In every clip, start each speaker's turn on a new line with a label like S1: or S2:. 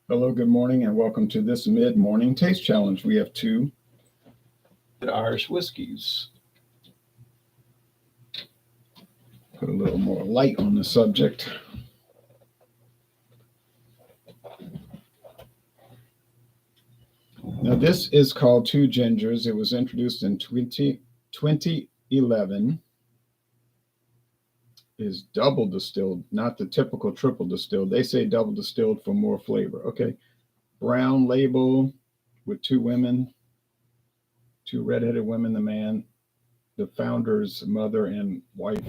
S1: Hello, good morning, and welcome to this mid-morning taste challenge. We have two Irish whiskeys. Put a little more light on the subject. Now, this is called Two Gingers. It was introduced in 2011. Is double distilled, not the typical triple distilled. They say double distilled for more flavor. Okay. Brown label with two women, two redheaded women, the founder's mother and wife.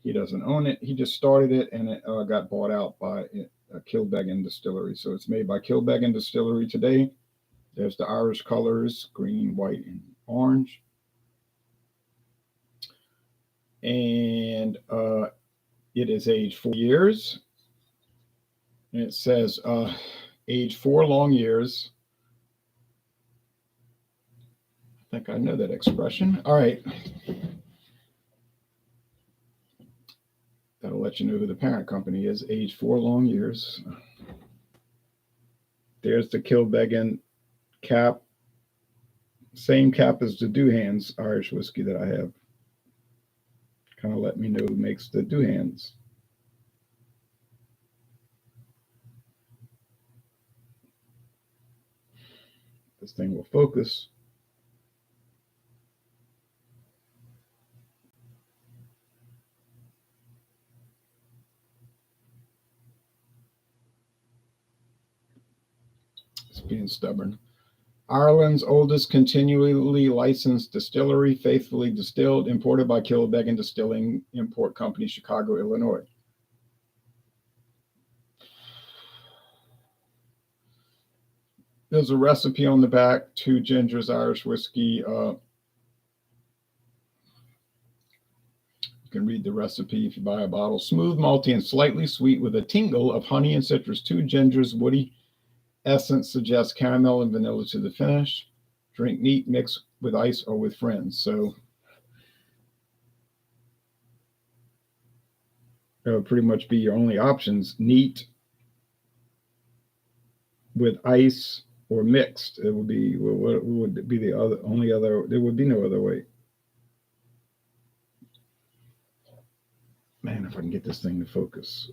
S1: He doesn't own it. He just started it, and it got bought out by Kilbeggan Distillery. So it's made by Kilbeggan Distillery today. There's the Irish colors, green, white, and orange. And it is aged 4 years. And it says aged 4 long years. I think I know that expression. All right. That'll let you know who the parent company is. Aged 4 long years. There's the Kilbeggan cap. Same cap as the Duhan's Irish whiskey that I have. Kind of let me know who makes the Duhan's. This thing will focus. It's being stubborn. Ireland's oldest continually licensed distillery, faithfully distilled, imported by Kilbeggan Distilling Import Company, Chicago, Illinois. There's a recipe on the back, Two Gingers Irish whiskey. You can read the recipe if you buy a bottle. Smooth, malty, and slightly sweet with a tingle of honey and citrus. Two Gingers woody essence suggests caramel and vanilla to the finish. Drink neat, mix with ice or with friends. So that would pretty much be your only options. Neat with ice or mixed. It would be, what would be the only other, there would be no other way. Man, if I can get this thing to focus.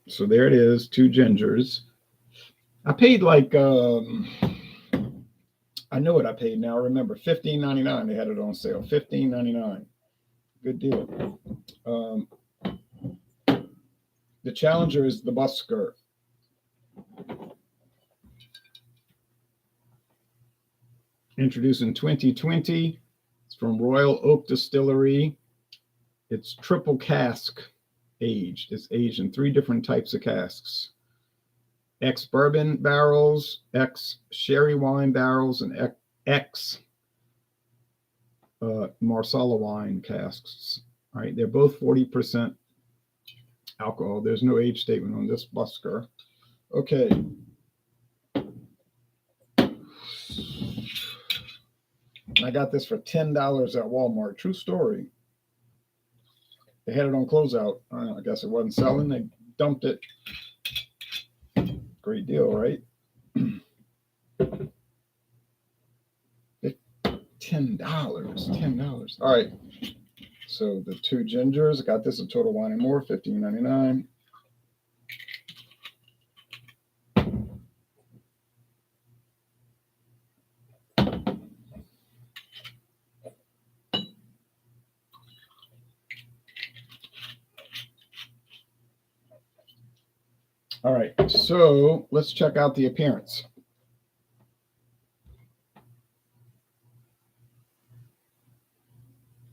S1: So there it is, Two Gingers. I paid like, I know what I paid now. Remember, $15.99. They had it on sale. $15.99. Good deal. The challenger is the Busker. Introduced in 2020. It's from Royal Oak Distillery. It's triple cask aged. It's aged in 3 different types of casks. Ex-bourbon barrels, ex-sherry wine barrels, and ex-Marsala wine casks. All right, they're both 40% alcohol. There's no age statement on this Busker. Okay. I got this for $10 at Walmart. True story. They had it on closeout. I guess it wasn't selling. They dumped it. Great deal, right? $10. All right. So the Two Gingers, I got this at Total Wine and More, $15.99. All right, so let's check out the appearance.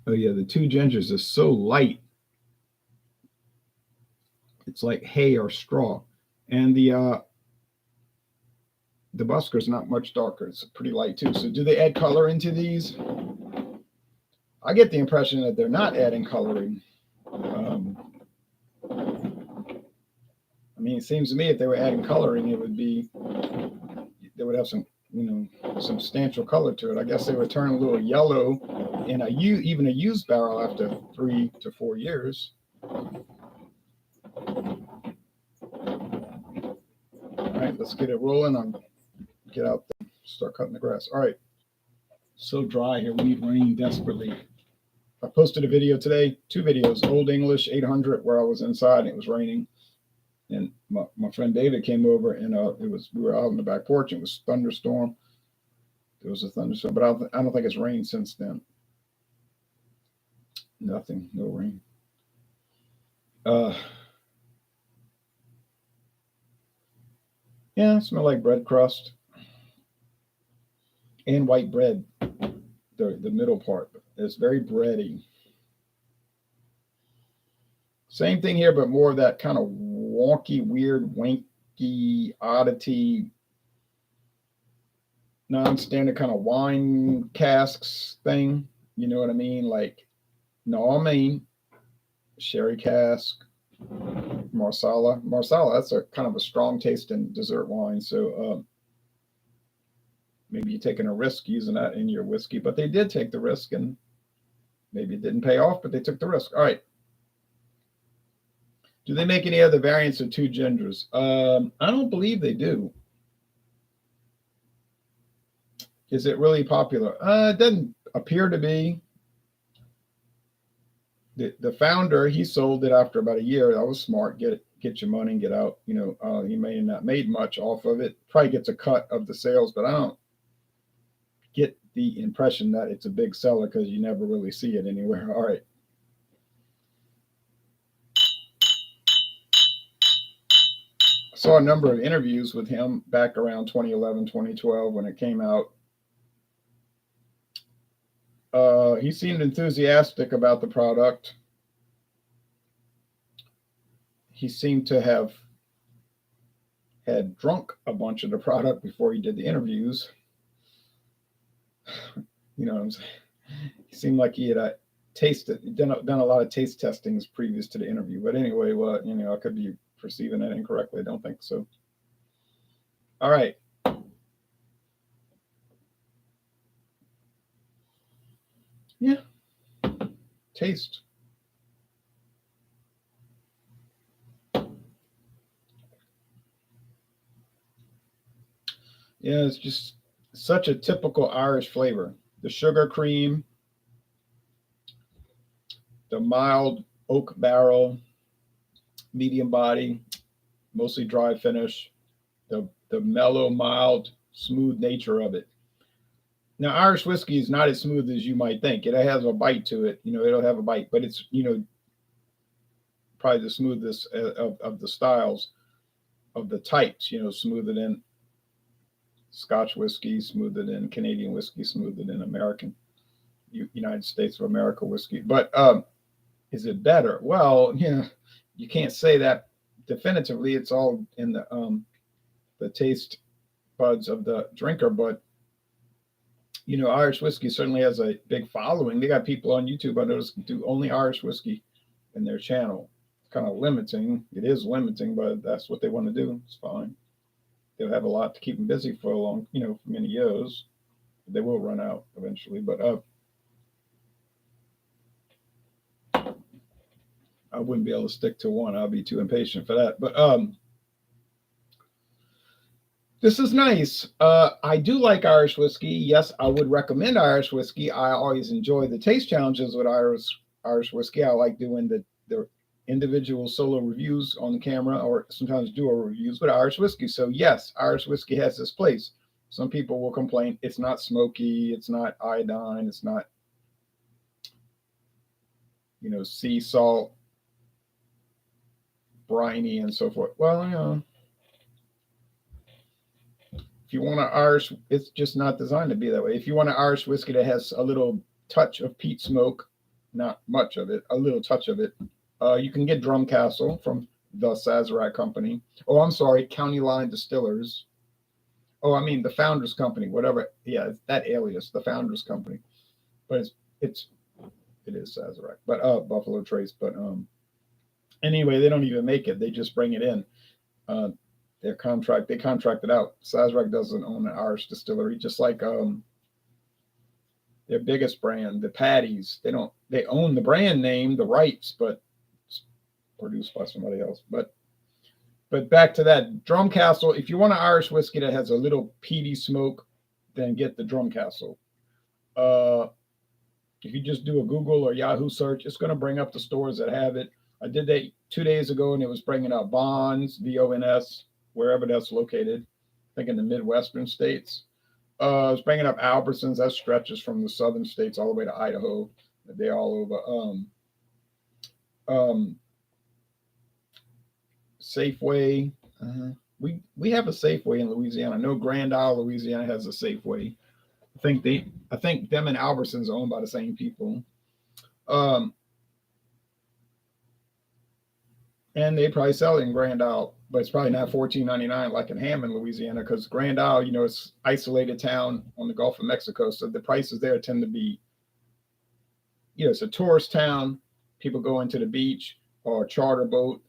S1: Oh yeah, the Two Gingers is so light. It's like hay or straw. And the Busker's not much darker. It's pretty light too. So do they add color into these? I get the impression that they're not adding coloring. I mean, it seems to me if they were adding coloring, it would be, they would have some, substantial color to it. I guess they would turn a little yellow in even a used barrel after 3 to 4 years. let's get it rolling. I'm get out there, start cutting the grass. All right. So dry here. We need rain desperately. I posted a video today, 2 videos, Old English 800, where I was inside and it was raining. And my friend David came over and we were out on the back porch. It was thunderstorm. There was a thunderstorm, but I don't think it's rained since then. Nothing, no rain. Yeah, smell like bread crust and white bread. The middle part, it's very bready. Same thing here, but more of that kind of wonky, weird, wanky, oddity, non-standard kind of wine casks thing. You know what I mean? Like, no, I mean, sherry cask, marsala. Marsala, that's a kind of a strong taste in dessert wine. So maybe you're taking a risk using that in your whiskey, but they did take the risk and maybe it didn't pay off, but they took the risk. All right. Do they make any other variants of 2 gingers? I don't believe they do. Is it really popular? It doesn't appear to be. The founder, he sold it after about a year. That was smart. Get your money and get out. You know, he may have not made much off of it. Probably gets a cut of the sales, but I don't get the impression that it's a big seller because you never really see it anywhere. All right. I saw a number of interviews with him back around 2011, 2012 when it came out. He seemed enthusiastic about the product. He seemed to have had drunk a bunch of the product before he did the interviews. You know what I'm saying? He seemed like he had done a lot of taste testings previous to the interview. But anyway, well, you know, I could be perceiving that incorrectly. I don't think so. All right. Yeah. Taste. Yeah, it's just such a typical Irish flavor. The sugar cream, the mild oak barrel, medium body, mostly dry finish, the mellow, mild, smooth nature of it. Now, Irish whiskey is not as smooth as you might think. It has a bite to it. You know, it'll have a bite, but it's, you know, probably the smoothest of the styles, of the types, you know, smoother than Scotch whiskey, smoother than Canadian whiskey, smoother than American, United States of America whiskey. But is it better? Well, yeah, you can't say that definitively. It's all in the taste buds of the drinker. But you know, Irish whiskey certainly has a big following. They got people on YouTube I noticed do only Irish whiskey in their channel. It's kind of limiting. It is limiting, but that's what they want to do. It's fine. They'll have a lot to keep them busy for a long, you know, for many years. They will run out eventually, but I wouldn't be able to stick to one. I'll be too impatient for that. But this is nice. I do like Irish whiskey. Yes, I would recommend Irish whiskey. I always enjoy the taste challenges with Irish whiskey. I like doing the individual solo reviews on the camera, or sometimes dual reviews with Irish whiskey. So yes, Irish whiskey has its place. Some people will complain it's not smoky, it's not iodine, it's not, you know, sea salt, briny, and so forth. Well, you know, if you want an Irish, it's just not designed to be that way. If you want an Irish whiskey that has a little touch of peat smoke, not much of it, a little touch of it, you can get Drumcastle from the Sazerac Company. Oh, I'm sorry, County Line Distillers. Oh, I mean the Founders Company, whatever. Yeah, it's that alias, the Founders Company. But it is Sazerac, but Buffalo Trace. But anyway, they don't even make it. They just bring it in. They contract it out. Sazerac doesn't own an Irish distillery, just like their biggest brand, the Paddies. They own the brand name, the rights, but it's produced by somebody else. But But back to that Drum Castle. If you want an Irish whiskey that has a little peaty smoke, then get the Drum Castle. If you just do a Google or Yahoo search, it's going to bring up the stores that have it. I did that 2 days ago, and it was bringing up Bonds, VONS, wherever that's located. I think in the Midwestern states. It's bringing up Albertsons. That stretches from the southern states all the way to Idaho. They're all over. Safeway. We have a Safeway in Louisiana. I know Grand Isle, Louisiana has a Safeway. I think them and Albertsons are owned by the same people. And they probably sell it in Grand Isle, but it's probably not $14.99 like in Hammond, Louisiana, because Grand Isle, it's isolated town on the Gulf of Mexico, so the prices there tend to be, it's a tourist town. People go into the beach or charter boat,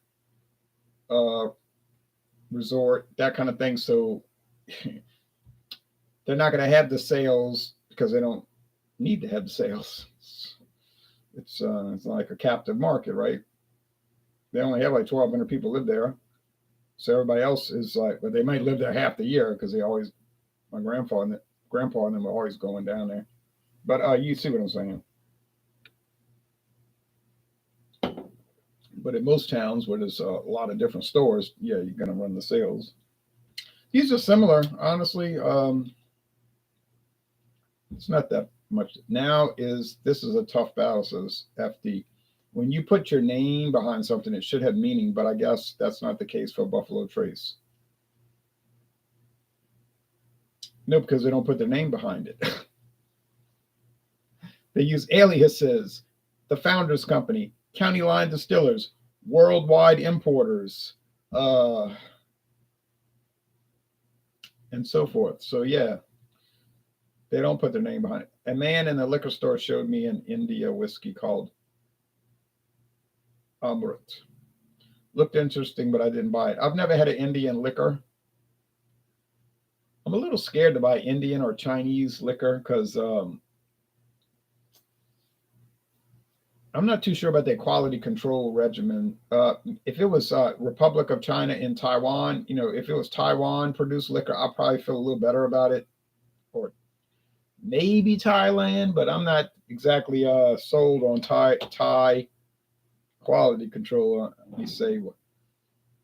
S1: resort, that kind of thing. So they're not going to have the sales because they don't need to have the sales. It's like a captive market, right? They only have like 1,200 people live there. So everybody else is like, but they might live there half the year because my grandpa and them are always going down there. But you see what I'm saying. But in most towns where there's a lot of different stores, yeah, you're going to run the sales. These are similar, honestly. It's not that much. This is a tough battle, says FD. When you put your name behind something, it should have meaning, but I guess that's not the case for Buffalo Trace. No, because they don't put their name behind it. They use aliases, the Founders Company, County Line Distillers, Worldwide Importers, and so forth. So, yeah, they don't put their name behind it. A man in the liquor store showed me an India whiskey called Amrit. Looked interesting, but I didn't buy it. I've never had an Indian liquor. I'm a little scared to buy Indian or Chinese liquor because I'm not too sure about their quality control regimen. If it was Republic of China in Taiwan, if it was Taiwan produced liquor, I'll probably feel a little better about it. Or maybe Thailand, but I'm not exactly sold on Thai quality control. Let me say,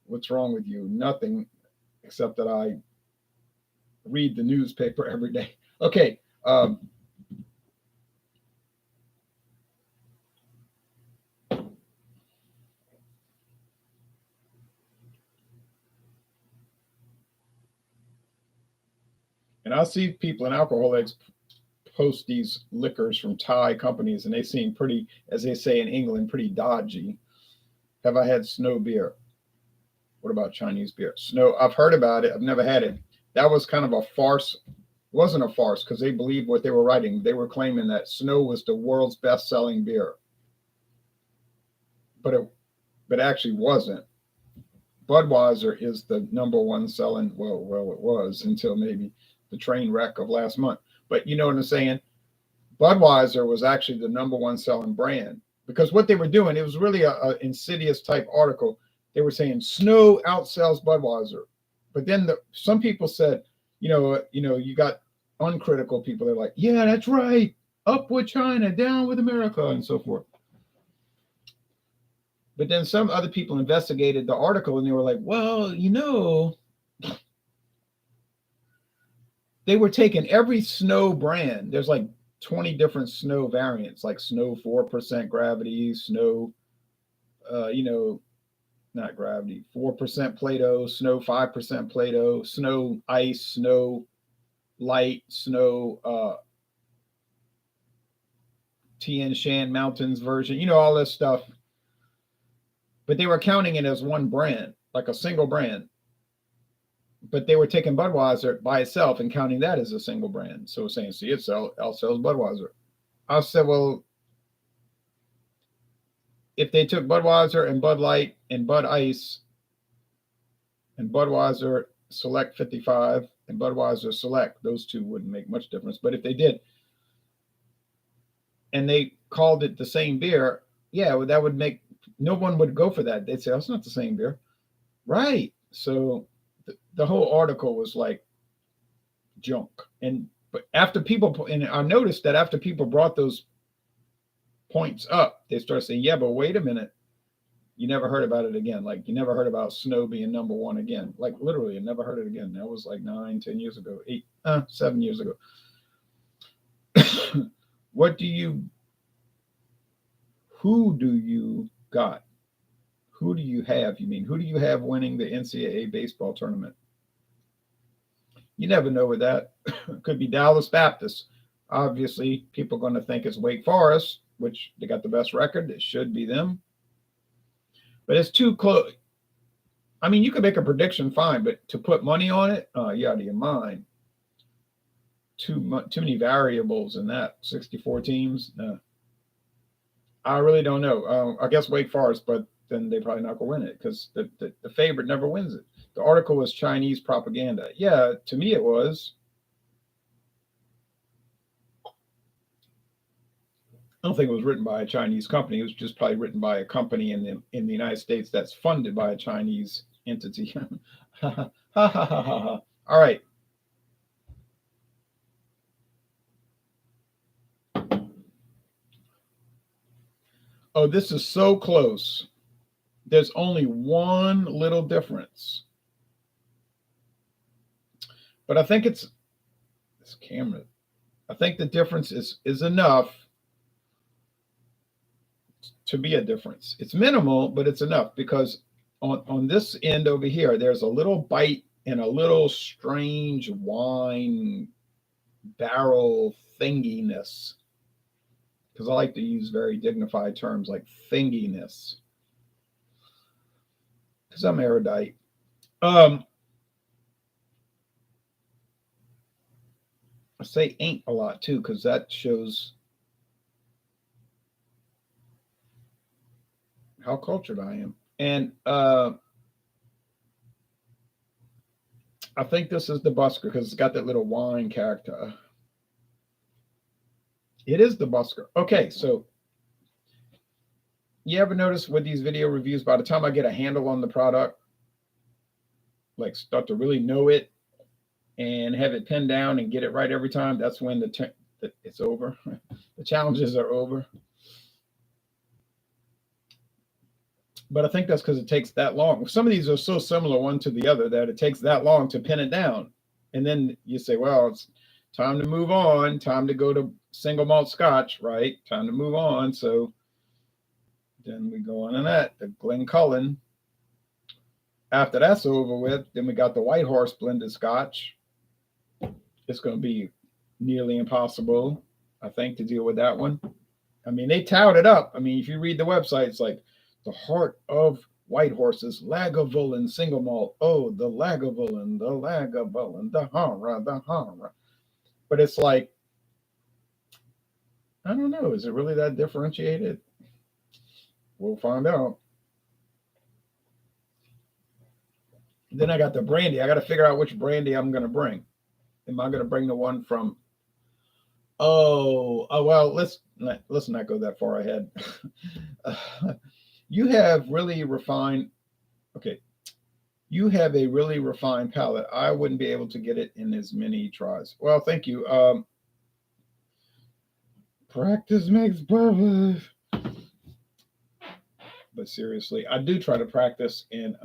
S1: what's wrong with you? Nothing, except that I read the newspaper every day. Okay. And I see people in alcoholics post these liquors from Thai companies, and they seem pretty, as they say in England, pretty dodgy. Have I had snow beer? What about Chinese beer? Snow, I've heard about it. I've never had it. That was kind of a farce. It wasn't a farce because they believed what they were writing. They were claiming that Snow was the world's best-selling beer. But it actually wasn't. Budweiser is the number one selling, well, it was until maybe the train wreck of last month. But you know what I'm saying? Budweiser was actually the number one selling brand because what they were doing, it was really a insidious type article. They were saying Snow outsells Budweiser. But then some people said, you got uncritical people. They're like, yeah, that's right. Up with China, down with America, and so forth. But then some other people investigated the article and they were like, well, they were taking every Snow brand. There's like 20 different Snow variants, like Snow 4% gravity, Snow, not gravity, 4% Plato, Snow 5% Plato, Snow Ice, Snow Light, Snow Tien Shan Mountains version, all this stuff. But they were counting it as one brand, like a single brand. But they were taking Budweiser by itself and counting that as a single brand. So saying, see, it outsells Budweiser. I said, well, if they took Budweiser and Bud Light and Bud Ice and Budweiser Select 55 and Budweiser Select, those two wouldn't make much difference. But if they did, and they called it the same beer, yeah, that would make, no one would go for that. They'd say, oh, it's not the same beer. Right. So the whole article was like junk. But after people, and I noticed that after people brought those points up, they started saying, yeah, but wait a minute. You never heard about it again. Like you never heard about snow being number one again. Like literally, you never heard it again. That was like 9, 10 years ago, 7 years ago. What do you, who do you got? Who do you have? You mean, who do you have winning the NCAA baseball tournament? You never know with that. Could be Dallas Baptist. Obviously, people are going to think it's Wake Forest, which they got the best record. It should be them. But it's too close. I mean, you can make a prediction, fine, but to put money on it, you're out of your mind. Too many variables in that. 64 teams. No. I really don't know. I guess Wake Forest, but then they probably not going to win it because the favorite never wins it. The article was Chinese propaganda. Yeah, to me it was. I don't think it was written by a Chinese company. It was just probably written by a company in the United States that's funded by a Chinese entity. All right. Oh, this is so close. There's only one little difference. But I think it's this camera. I think the difference is enough to be a difference. It's minimal, but it's enough because on this end over here, there's a little bite and a little strange wine barrel thinginess. Because I like to use very dignified terms like thinginess. Because I'm erudite. I say ain't a lot too, because that shows how cultured I am. And I think this is the Busker because it's got that little wine character. It is the Busker. Okay, so you ever notice with these video reviews, by the time I get a handle on the product, like start to really know it and have it pinned down and get it right every time, that's when it's over. The challenges are over. But I think that's because it takes that long. Some of these are so similar one to the other that it takes that long to pin it down. And then you say, well, it's time to move on, time to go to single malt scotch, right? Time to move on. So then we go on to that, the Glencullen. After that's over with, then we got the White Horse blended scotch. It's going to be nearly impossible, I think, to deal with that one. I mean, they tout it up. I mean, if you read the website, it's like the heart of White Horses, Lagavulin single malt. Oh, the Lagavulin, the Hara. But it's like, I don't know. Is it really that differentiated? We'll find out. Then I got the brandy. I got to figure out which brandy I'm going to bring. Am I going to bring the one from? Oh well. Let's not go that far ahead. You have really refined. Okay, you have a really refined palate. I wouldn't be able to get it in as many tries. Well, thank you. Practice makes perfect. But seriously, I do try to practice. And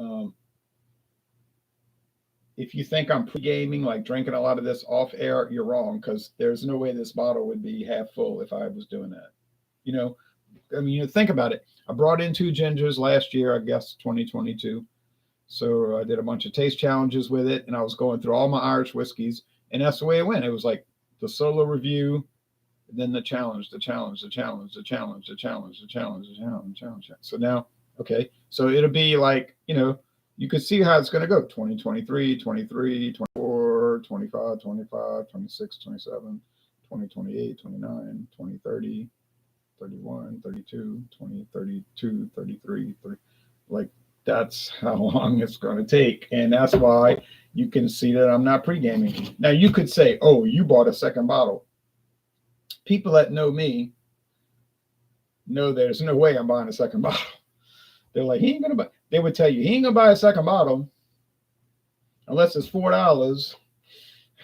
S1: if you think I'm pre-gaming, like drinking a lot of this off air, you're wrong, because there's no way this bottle would be half full if I was doing that. You know, I mean, you think about it. I brought in 2 gingers last year, I guess 2022. So I did a bunch of taste challenges with it, and I was going through all my Irish whiskeys, and that's the way it went. It was like the solo review, then the challenge. So now, okay, so it'll be like, you could see how it's going to go. 2023, 23, 24, 25, 25, 26, 27, 20, 28, 29, 20, 30, 31, 32, 20, 32, 33, 30. Like, that's how long it's going to take. And that's why you can see that I'm not pre-gaming. Now, you could say, oh, you bought a second bottle. People that know me know there's no way I'm buying a second bottle. They're like, he ain't going to buy. They would tell you, he ain't going to buy a second bottle. Unless it's $4.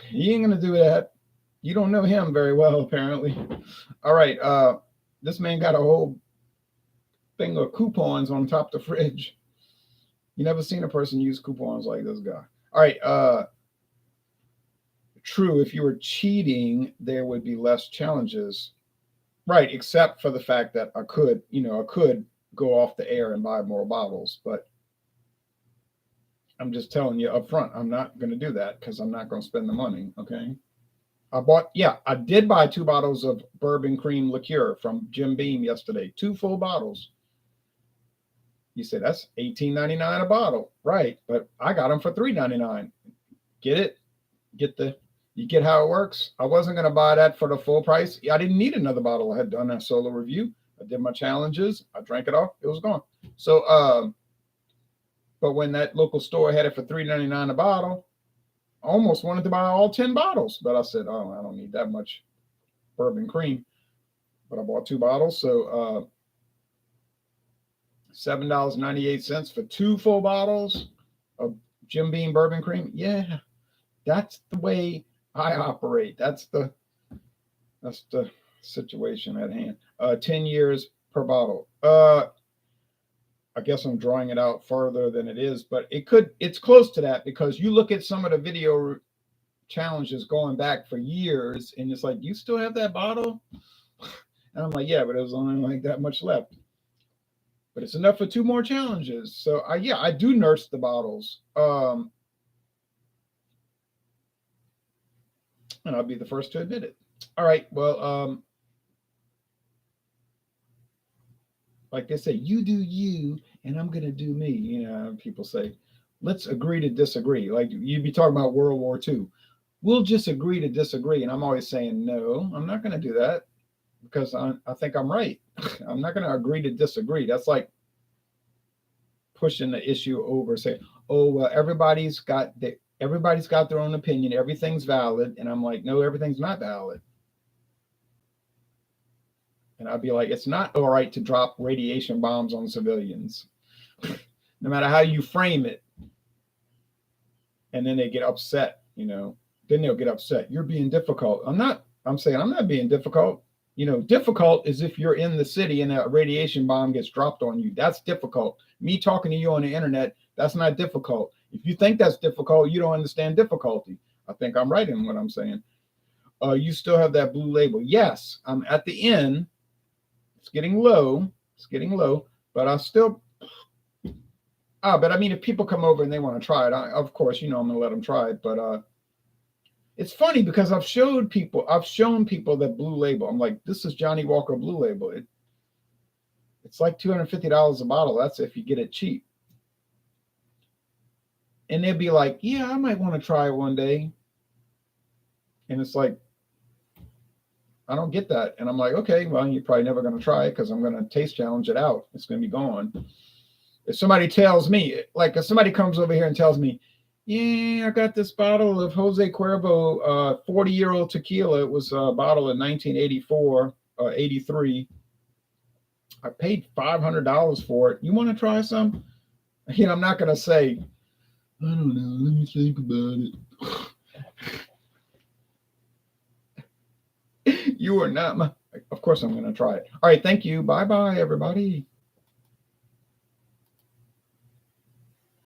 S1: He ain't gonna do that. You don't know him very well, apparently. All right. This man got a whole thing of coupons on top of the fridge. You never seen a person use coupons like this guy. All right. True, if you were cheating, there would be less challenges. Right, except for the fact that I could go off the air and buy more bottles, but I'm just telling you up front, I'm not going to do that because I'm not going to spend the money. Okay. I did buy 2 bottles of bourbon cream liqueur from Jim Beam yesterday. 2 full bottles. You said that's $18.99 a bottle, right? But I got them for $3.99. Get it? You get how it works? I wasn't going to buy that for the full price. I didn't need another bottle. I had done a solo review. I did my challenges. I drank it off. It was gone. So, but when that local store had it for $3.99 a bottle, I almost wanted to buy all 10 bottles. But I said, oh, I don't need that much bourbon cream. But I bought 2 bottles. So $7.98 for 2 full bottles of Jim Beam bourbon cream. Yeah, that's the way I operate. That's the situation at hand. 10 years per bottle. I guess I'm drawing it out further than it is, but it's close to that because you look at some of the video challenges going back for years and it's like, you still have that bottle? And I'm like, yeah, but there's only like that much left. But it's enough for 2 more challenges. So I do nurse the bottles. And I'll be the first to admit it. All right. Well, like they say, you do you, and I'm going to do me. You know, people say, let's agree to disagree. Like you'd be talking about World War II. We'll just agree to disagree. And I'm always saying, no, I'm not going to do that because I think I'm right. I'm not going to agree to disagree. That's like pushing the issue over, saying, oh, well, everybody's got their own opinion. Everything's valid. And I'm like, no, everything's not valid. And I'd be like, it's not all right to drop radiation bombs on civilians, no matter how you frame it. And then they get upset, then they'll get upset. You're being difficult. I'm saying I'm not being difficult. Difficult is if you're in the city and a radiation bomb gets dropped on you. That's difficult. Me talking to you on the internet, that's not difficult. If you think that's difficult, you don't understand difficulty. I think I'm right in what I'm saying. You still have that blue label. Yes, I'm at the end. It's getting low, but I still, but I mean, if people come over and they want to try it, of course, I'm going to let them try it. But it's funny because I've shown people that blue label. I'm like, this is Johnny Walker Blue Label. It's like $250 a bottle. That's if you get it cheap. And they'd be like, yeah, I might want to try it one day. And it's like, I don't get that. And I'm like, okay, well, you're probably never going to try it because I'm going to taste challenge it out. It's going to be gone. If somebody tells me, like if somebody comes over here and tells me, yeah, I got this bottle of Jose Cuervo 40-year-old tequila. It was a bottle in 1984, 83. I paid $500 for it. You want to try some? I'm not going to say, I don't know, let me think about it. You are not of course I'm going to try it. All right. Thank you. Bye-bye, everybody.